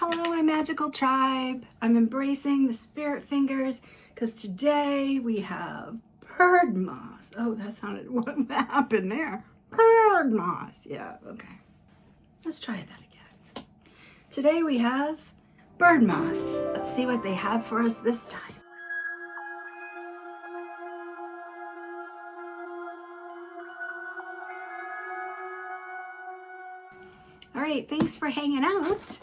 Hello, my magical tribe. I'm embracing the spirit fingers because today we have Birdmoss. Oh, that sounded, what happened there? Birdmoss. Yeah, okay. Let's try that again. Today we have Birdmoss. Let's see what they have for us this time. All right, thanks for hanging out.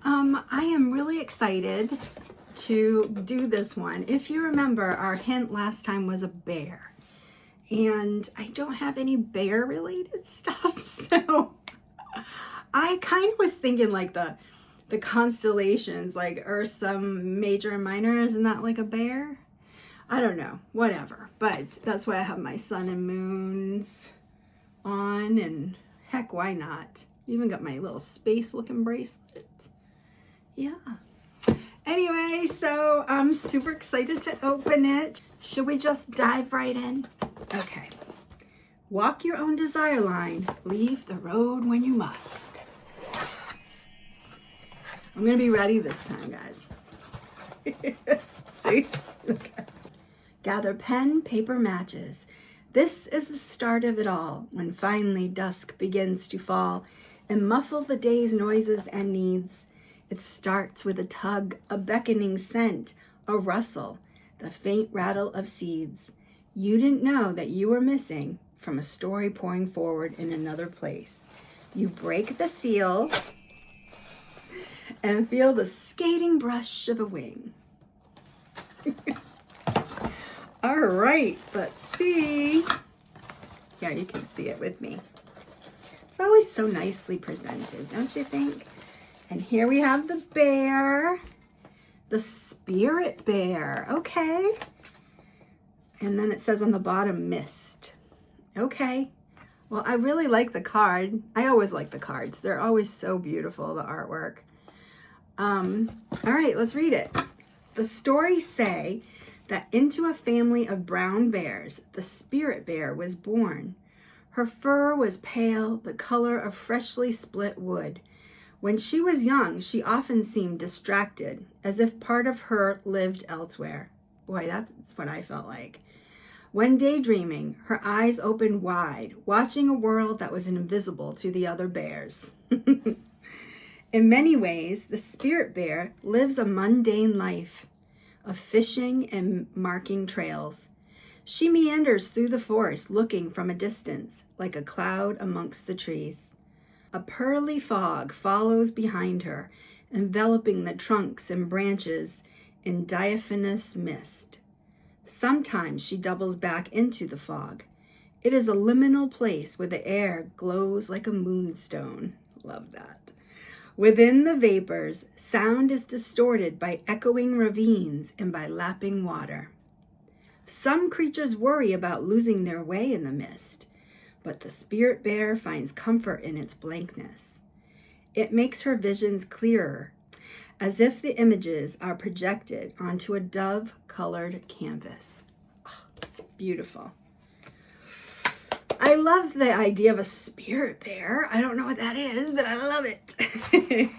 I am really excited to do this one. If you remember, our hint last time was a bear, and I don't have any bear related stuff, so I kind of was thinking like the constellations, like Ursa Major and Minor. Isn't that like a bear? I don't know, whatever, but that's why I have my sun and moons on, and heck, why not? Even got my little space looking bracelet. Yeah. Anyway, so I'm super excited to open it. Should we just dive right in? Okay. Walk your own desire line. Leave the road when you must. I'm going to be ready this time, guys. See? Okay. Gather pen, paper, matches. This is the start of it all, when finally dusk begins to fall and muffle the day's noises and needs. It starts with a tug, a beckoning scent, a rustle, the faint rattle of seeds. You didn't know that you were missing from a story pouring forward in another place. You break the seal and feel the skating brush of a wing. All right, let's see. Yeah, you can see it with me. It's always so nicely presented, don't you think? And here we have the bear, the spirit bear. Okay. And then it says on the bottom, mist. Okay. Well, I really like the card. I always like the cards. They're always so beautiful, the artwork. All right, let's read it. The stories say that into a family of brown bears, the spirit bear was born. Her fur was pale, the color of freshly split wood. When she was young, she often seemed distracted, as if part of her lived elsewhere. Boy, that's what I felt like. When daydreaming, her eyes opened wide, watching a world that was invisible to the other bears. In many ways, the spirit bear lives a mundane life of fishing and marking trails. She meanders through the forest looking from a distance, like a cloud amongst the trees. A pearly fog follows behind her, enveloping the trunks and branches in diaphanous mist. Sometimes she doubles back into the fog. It is a liminal place where the air glows like a moonstone. Love that. Within the vapors, sound is distorted by echoing ravines and by lapping water. Some creatures worry about losing their way in the mist, but the spirit bear finds comfort in its blankness. It makes her visions clearer, as if the images are projected onto a dove-colored canvas. Oh, beautiful. I love the idea of a spirit bear. I don't know what that is, but I love it.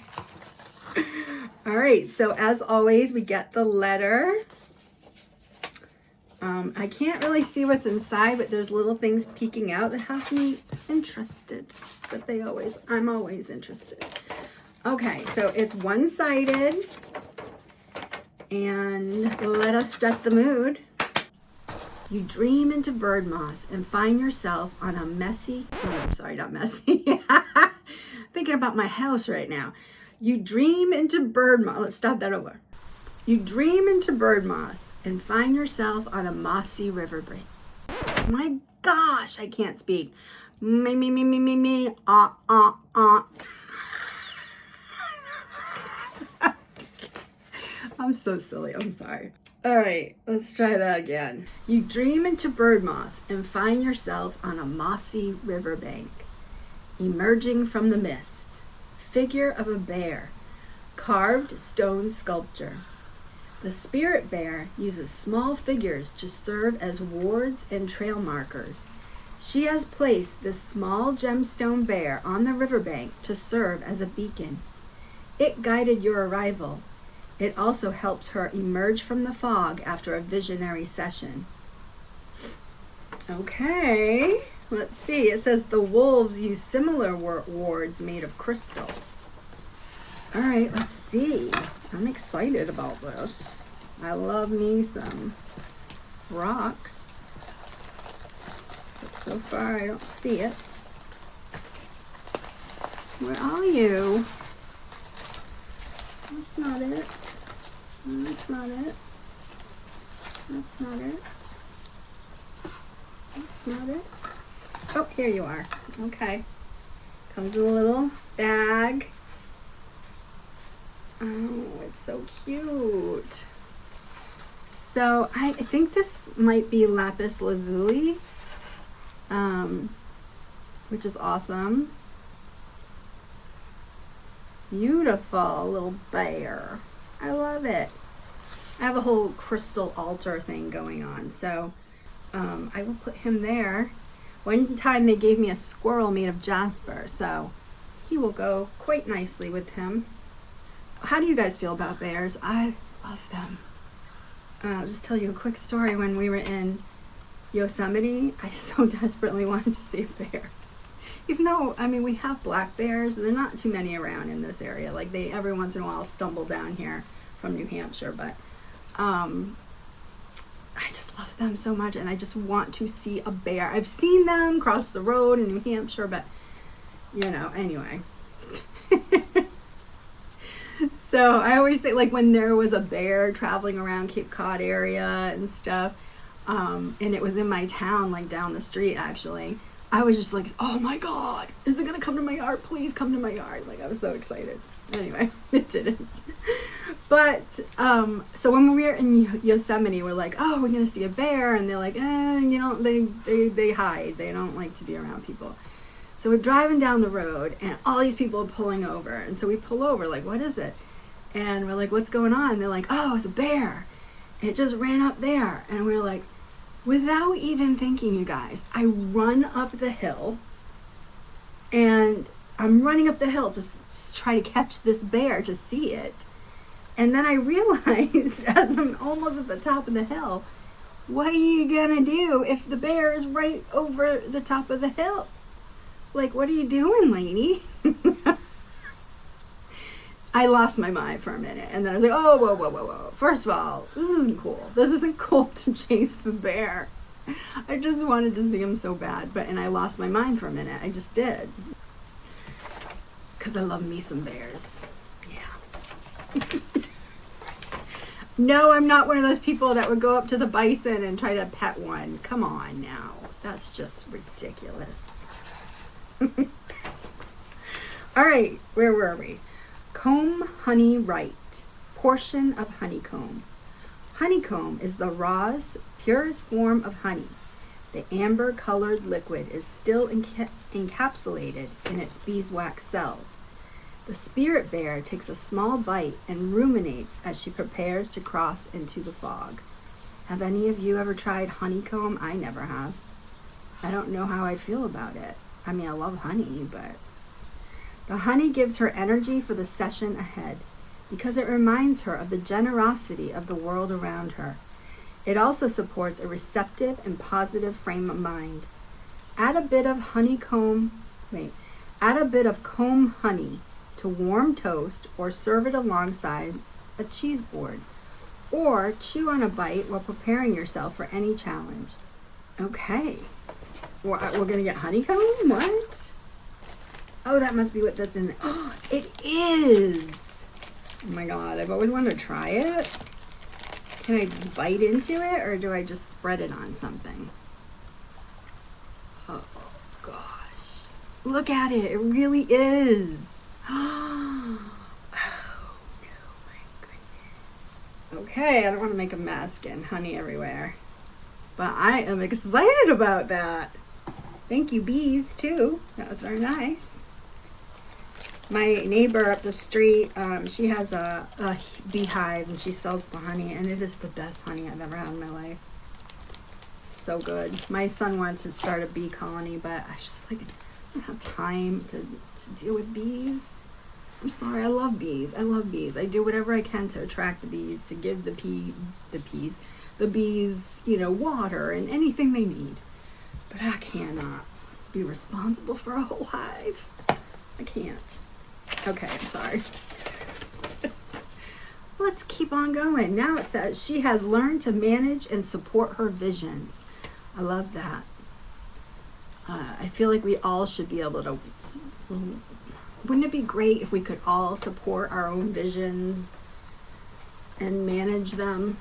All right, so as always, we get the letter. I can't really see what's inside, but there's little things peeking out that have me interested. But I'm always interested. Okay, so it's one-sided. And let us set the mood. You dream into Birdmoss and find yourself on a messy, not messy. Thinking about my house right now. You dream into Birdmoss. Let's stop that over. You dream into Birdmoss and find yourself on a mossy riverbank. My gosh, I can't speak. Me, I'm so silly, I'm sorry. All right, let's try that again. You dream into Birdmoss and find yourself on a mossy riverbank. Emerging from the mist, figure of a bear, carved stone sculpture. The spirit bear uses small figures to serve as wards and trail markers. She has placed this small gemstone bear on the riverbank to serve as a beacon. It guided your arrival. It also helps her emerge from the fog after a visionary session. Okay, let's see. It says the wolves use similar wards made of crystal. All right, let's see. I'm excited about this. I love me some rocks. But so far, I don't see it. Where are you? That's not it. That's not it. That's not it. That's not it. Oh, here you are. Okay. Comes in a little bag. Oh, it's so cute. So I think this might be lapis lazuli, which is awesome. Beautiful little bear. I love it. I have a whole crystal altar thing going on, so I will put him there. One time they gave me a squirrel made of jasper, so he will go quite nicely with him. How do you guys feel about bears? I love them. I'll just tell you a quick story. When we were in Yosemite, I so desperately wanted to see a bear. Even though, I mean, we have black bears, there are not too many around in this area. Like, they every once in a while stumble down here from New Hampshire, but I just love them so much, and I just want to see a bear. I've seen them cross the road in New Hampshire, but, you know, anyway. So I always think, like, when there was a bear traveling around Cape Cod area and stuff, and it was in my town, like down the street, actually, I was just like, oh my God, is it going to come to my yard? Please come to my yard. Like, I was so excited. Anyway, it didn't. But, so when we were in Yosemite, we're like, oh, we're going to see a bear. And they're like, you know, they hide. They don't like to be around people. So we're driving down the road and all these people are pulling over. And so we pull over, like, what is it? And we're like, what's going on? And they're like, oh, it's a bear. It just ran up there. And we're like, without even thinking, you guys, I run up the hill, and I'm running up the hill to try to catch this bear to see it. And then I realized, as I'm almost at the top of the hill, what are you gonna do if the bear is right over the top of the hill? Like, what are you doing, lady? I lost my mind for a minute, and then I was like, oh, whoa, whoa, whoa, whoa. First of all, this isn't cool. This isn't cool to chase the bear. I just wanted to see him so bad, and I lost my mind for a minute. I just did. Because I love me some bears. Yeah. No, I'm not one of those people that would go up to the bison and try to pet one. Come on now. That's just ridiculous. All right, where were we? Comb honey right, portion of honeycomb. Honeycomb is the rawest, purest form of honey. The amber-colored liquid is still encapsulated in its beeswax cells. The spirit bear takes a small bite and ruminates as she prepares to cross into the fog. Have any of you ever tried honeycomb? I never have. I don't know how I feel about it. I mean, I love honey, but... The honey gives her energy for the session ahead because it reminds her of the generosity of the world around her. It also supports a receptive and positive frame of mind. Add a bit of comb honey to warm toast or serve it alongside a cheese board. Or chew on a bite while preparing yourself for any challenge. Okay. We're going to get honeycomb? What? Oh, that must be what that's in there. Oh, it is! Oh my God, I've always wanted to try it. Can I bite into it, or do I just spread it on something? Oh, gosh. Look at it, it really is. Oh, no, my goodness. Okay, I don't want to make a mess getting honey everywhere. But I am excited about that. Thank you, bees, too. That was very nice. My neighbor up the street, she has a beehive, and she sells the honey, and it is the best honey I've ever had in my life. So good. My son wanted to start a bee colony, but I was just like, I don't have time to deal with bees. I'm sorry, I love bees. I love bees. I do whatever I can to attract the bees, to give the bees, you know, water and anything they need. But I cannot be responsible for a whole hive. I can't. Okay, I'm sorry. Let's keep on going. Now it says she has learned to manage and support her visions. I love that. I feel like we all should be able to. Wouldn't it be great if we could all support our own visions and manage them?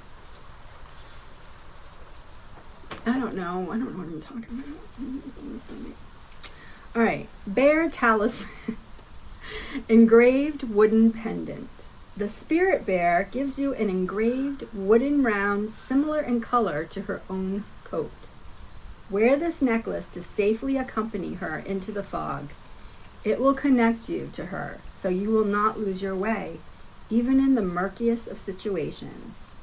I don't know. I don't know what I'm talking about. All right. Bear talisman. Engraved wooden pendant. The spirit bear gives you an engraved wooden round similar in color to her own coat. Wear this necklace to safely accompany her into the fog. It will connect you to her so you will not lose your way, even in the murkiest of situations.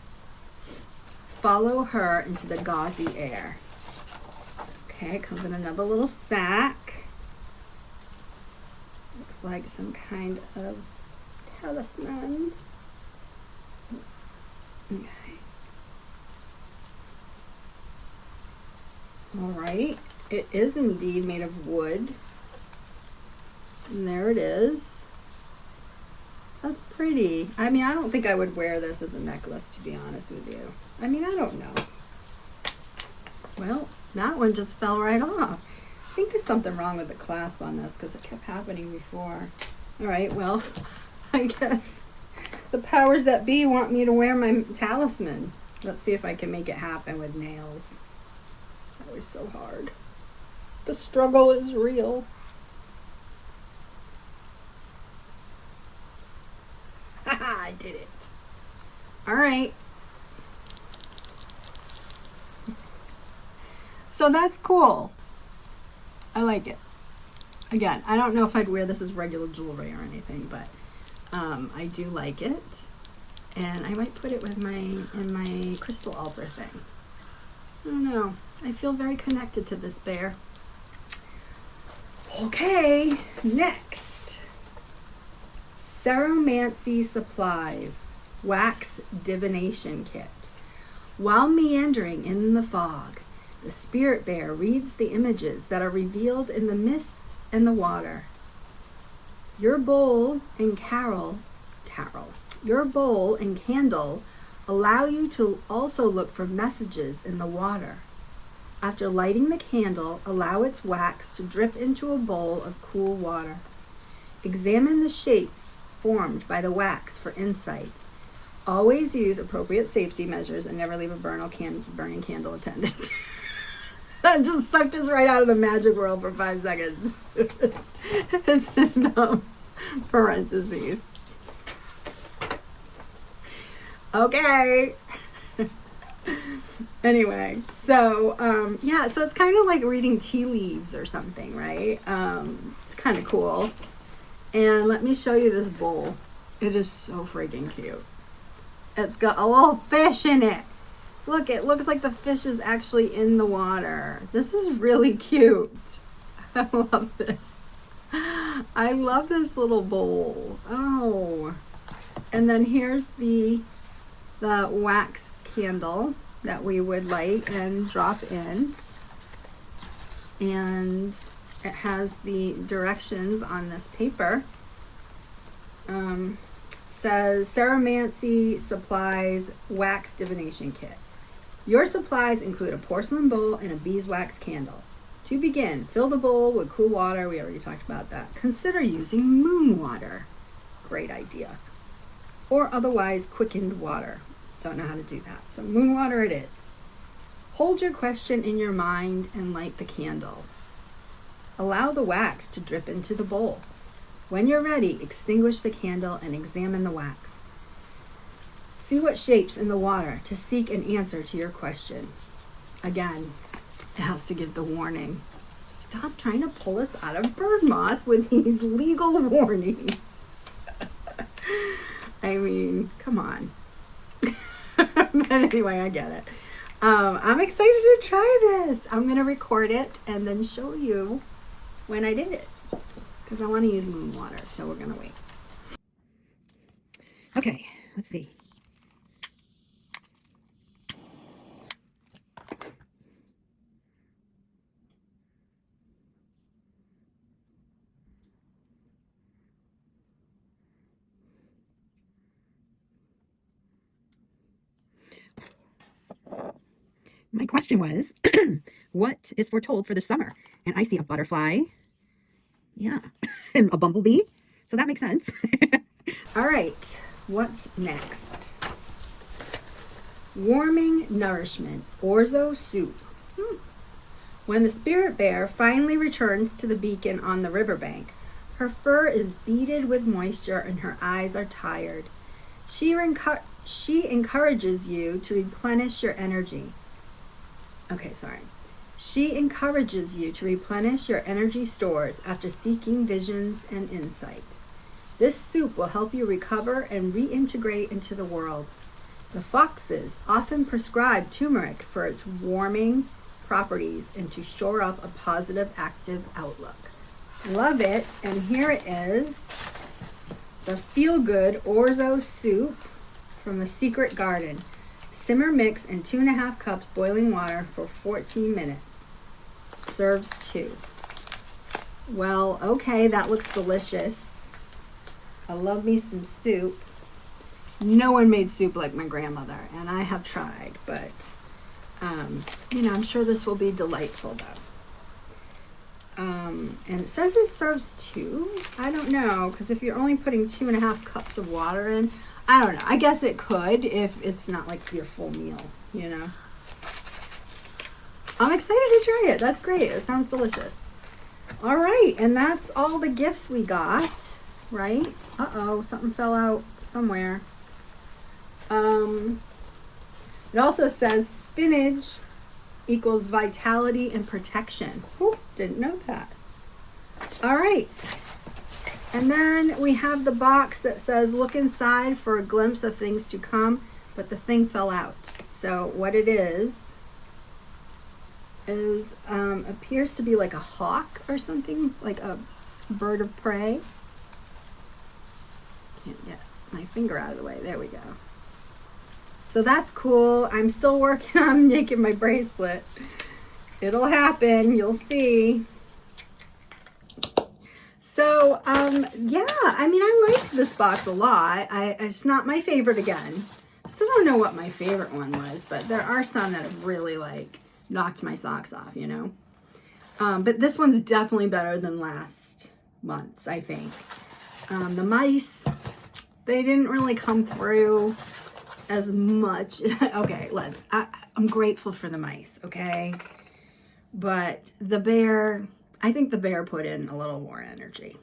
Follow her into the gauzy air. Okay, it comes in another little sack. Looks like some kind of talisman. Okay. All right. It is indeed made of wood. And there it is. That's pretty. I mean, I don't think I would wear this as a necklace, to be honest with you. I mean, I don't know. Well, that one just fell right off. I think there's something wrong with the clasp on this because it kept happening before. All right, well, I guess the powers that be want me to wear my talisman. Let's see if I can make it happen with nails. It's always so hard. The struggle is real. Haha, I did it. All right. So that's cool. I like it. Again, I don't know if I'd wear this as regular jewelry or anything, but I do like it. And I might put it with in my crystal altar thing. I don't know. I feel very connected to this bear. Okay, next. Ceromancy Supplies Wax Divination Kit. While meandering in the fog, the spirit bear reads the images that are revealed in the mists and the water. Your bowl and candle allow you to also look for messages in the water. After lighting the candle, allow its wax to drip into a bowl of cool water. Examine the shapes formed by the wax for insight. Always use appropriate safety measures and never leave a burning candle attended. That just sucked us right out of the magic world for 5 seconds. It's in parentheses. Okay. Anyway, so yeah, so it's kind of like reading tea leaves or something, right? It's kind of cool. And let me show you this bowl. It is so freaking cute. It's got a little fish in it. Look, it looks like the fish is actually in the water. This is really cute. I love this. I love this little bowl. Oh. And then here's the wax candle that we would light and drop in. And it has the directions on this paper. Says Ceromancy Supplies Wax Divination Kit. Your supplies include a porcelain bowl and a beeswax candle. To begin, fill the bowl with cool water. We already talked about that. Consider using moon water. Great idea. Or otherwise quickened water. Don't know how to do that. So moon water it is. Hold your question in your mind and light the candle. Allow the wax to drip into the bowl. When you're ready, extinguish the candle and examine the wax. See what shapes in the water to seek an answer to your question. Again, it has to give the warning. Stop trying to pull us out of Birdmoss with these legal warnings. I mean, come on. But anyway, I get it. I'm excited to try this. I'm going to record it and then show you when I did it. Because I want to use moon water, so we're going to wait. Okay, let's see. My question was, what is foretold for the summer? And I see a butterfly. Yeah. And a bumblebee. So that makes sense. All right. What's next? Warming nourishment. Orzo soup. When the spirit bear finally returns to the beacon on the riverbank, her fur is beaded with moisture and her eyes are tired. She encourages you to replenish your energy. She encourages you to replenish your energy stores after seeking visions and insight. This soup will help you recover and reintegrate into the world. The foxes often prescribe turmeric for its warming properties and to shore up a positive, active outlook. Love it. And here it is, the feel-good orzo soup from the Secret Garden. Simmer, mix in 2.5 cups boiling water for 14 minutes. Serves 2. Well, okay, that looks delicious. I love me some soup. No one made soup like my grandmother, and I have tried, but I'm sure this will be delightful though. And it says it serves 2. I don't know, because if you're only putting 2.5 cups of water in, I don't know. I guess it could if it's not like your full meal, I'm excited to try it. That's great. It sounds delicious. All right, and that's all the gifts we got, right? Uh-oh, something fell out somewhere. It also says spinach equals vitality and protection. Oh, didn't know that. All right. And then we have the box that says look inside for a glimpse of things to come, but the thing fell out. So what it is appears to be like a hawk or something, like a bird of prey. Can't get my finger out of the way. There we go. So that's cool. I'm still working on making my bracelet. It'll happen. You'll see. So, yeah, I liked this box a lot. It's not my favorite again. Still don't know what my favorite one was, but there are some that have really, knocked my socks off, But this one's definitely better than last month's, I think. The mice, they didn't really come through as much. Okay, I'm grateful for the mice, okay? But the bear, I think the bear put in a little more energy,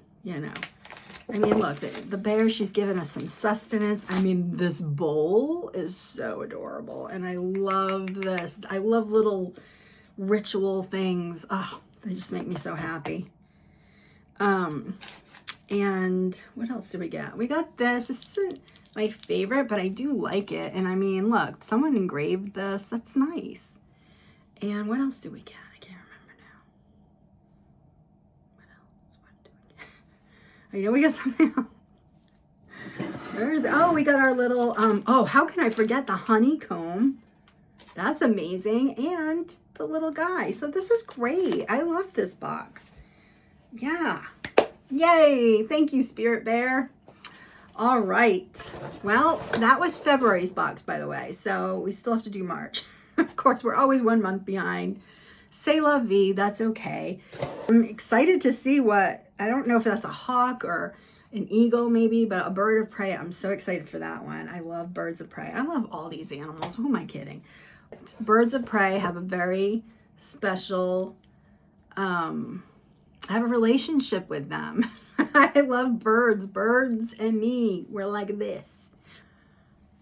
Look, the bear, she's given us some sustenance. This bowl is so adorable. And I love this. I love little ritual things. Oh, they just make me so happy. And what else did we get? We got this. This isn't my favorite, but I do like it. And look, someone engraved this. That's nice. And what else did we get? I can't remember now. What did we get? I know we got something else. We got our little, how can I forget the honeycomb? That's amazing. And the little guy. So this was great. I love this box. Yeah. Yay. Thank you, Spirit Bear. All right. Well, that was February's box, by the way. So we still have to do March. Of course, we're always 1 month behind. C'est la vie. That's okay. I'm excited to see I don't know if that's a hawk or an eagle maybe, but a bird of prey. I'm so excited for that one. I love birds of prey. I love all these animals. Who am I kidding? Birds of prey have a very special, I have a relationship with them. I love birds. Birds and me, we're like this.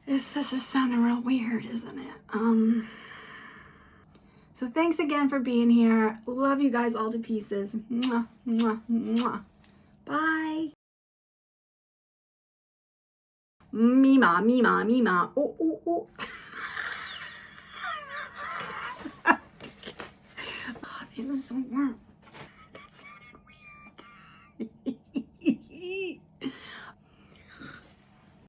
This is sounding real weird, isn't it? So thanks again for being here. Love you guys all to pieces. Mwah, mwah, mwah. Bye. Mima, mima, mima. Oh, oh, oh. God, this is so warm.